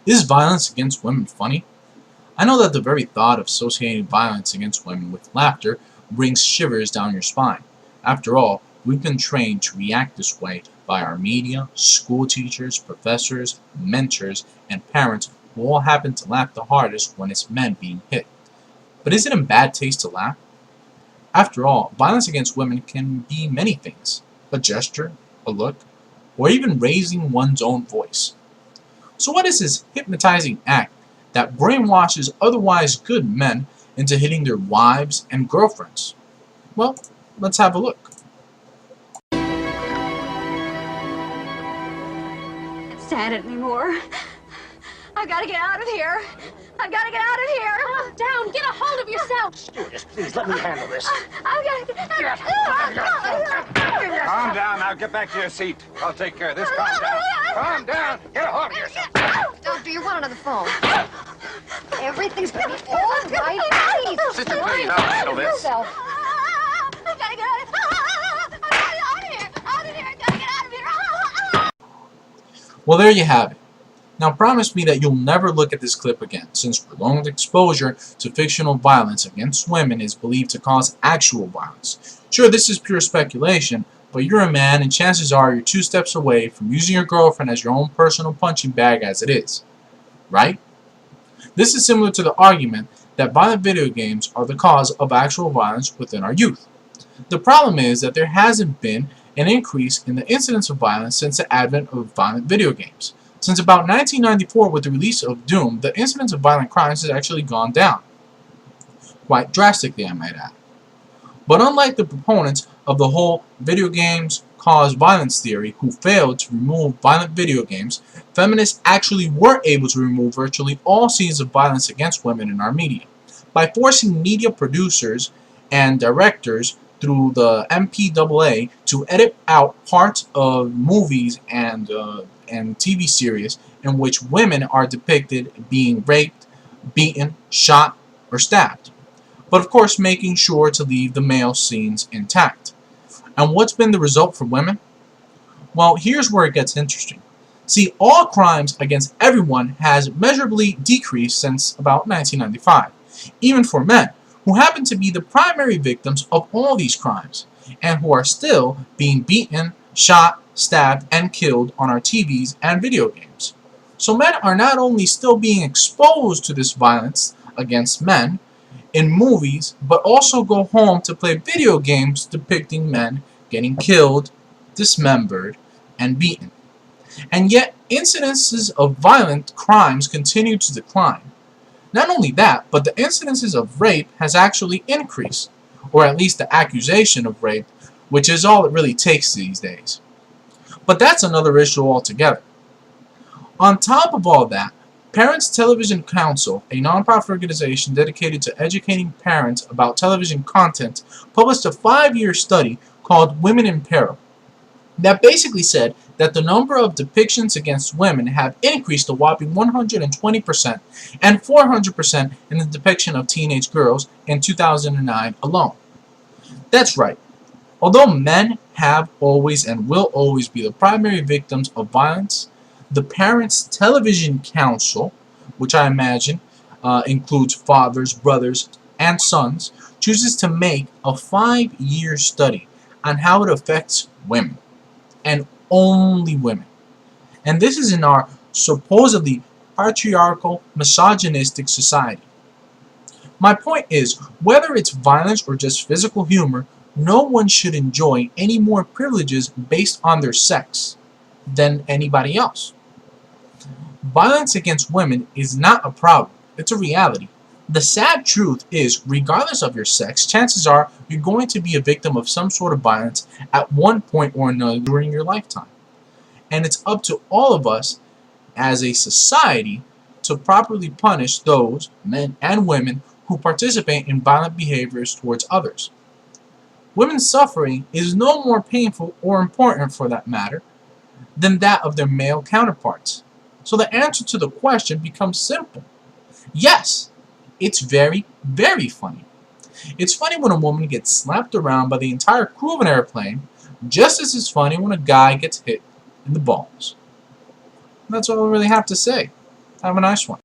Is violence against women funny? I know that the very thought of associating violence against women with laughter brings shivers down your spine. After all, we've been trained to react this way by our media, school teachers, professors, mentors, and parents who all happen to laugh the hardest when it's men being hit. But is it in bad taste to laugh? After all, violence against women can be many things: a gesture, a look, or even raising one's own voice. So what is this hypnotizing act that brainwashes otherwise good men into hitting their wives and girlfriends? Well, let's have a look. Can't stand it anymore. I've got to get out of here. I've got to get out of here. Calm down. Get a hold of yourself. Stewardess, please let me handle this. I've got to get Calm down. Now get back to your seat. I'll take care of this. Calm down. Calm down. Get a hold of yourself. Doctor, you're one on the phone. Everything's gonna be all right. Please. Sister, please, I'll handle this. Yourself. I've got to get out of here. I've got to get out of here. Out of here. I've got to get out of here. Well, there you have it. Now promise me that you'll never look at this clip again, since prolonged exposure to fictional violence against women is believed to cause actual violence. Sure, this is pure speculation, but you're a man and chances are you're 2 steps away from using your girlfriend as your own personal punching bag as it is. Right? This is similar to the argument that violent video games are the cause of actual violence within our youth. The problem is that there hasn't been an increase in the incidence of violence since the advent of violent video games. Since about 1994, with the release of Doom, the incidence of violent crimes has actually gone down. Quite drastically, I might add. But unlike the proponents of the whole video games cause violence theory who failed to remove violent video games, feminists actually were able to remove virtually all scenes of violence against women in our media, by forcing media producers and directors through the MPAA to edit out parts of movies and TV series in which women are depicted being raped, beaten, shot, or stabbed. But of course making sure to leave the male scenes intact. And what's been the result for women? Well, here's where it gets interesting. See, all crimes against everyone has measurably decreased since about 1995, even for men, who happen to be the primary victims of all these crimes, and who are still being beaten, shot, stabbed, and killed on our TVs and video games. So men are not only still being exposed to this violence against men in movies, but also go home to play video games depicting men getting killed, dismembered, and beaten. And yet, incidences of violent crimes continue to decline. Not only that, but the incidences of rape has actually increased, or at least the accusation of rape, which is all it really takes these days. But that's another issue altogether. On top of all that, Parents Television Council, a nonprofit organization dedicated to educating parents about television content, published a 5-year study called Women in Peril that basically said that the number of depictions against women have increased a whopping 120% and 400% in the depiction of teenage girls in 2009 alone. That's right. Although men have always and will always be the primary victims of violence, the Parents Television Council, which I imagine includes fathers, brothers, and sons, chooses to make a 5-year study on how it affects women, and only women. And this is in our supposedly patriarchal, misogynistic society. My point is, whether it's violence or just physical humor, no one should enjoy any more privileges based on their sex than anybody else. Violence against women is not a problem, it's a reality. The sad truth is, regardless of your sex, chances are you're going to be a victim of some sort of violence at one point or another during your lifetime. And it's up to all of us as a society to properly punish those, men and women, who participate in violent behaviors towards others. Women's suffering is no more painful or important, for that matter, than that of their male counterparts. So the answer to the question becomes simple. Yes, it's very, very funny. It's funny when a woman gets slapped around by the entire crew of an airplane, just as it's funny when a guy gets hit in the balls. That's all I really have to say. Have a nice one.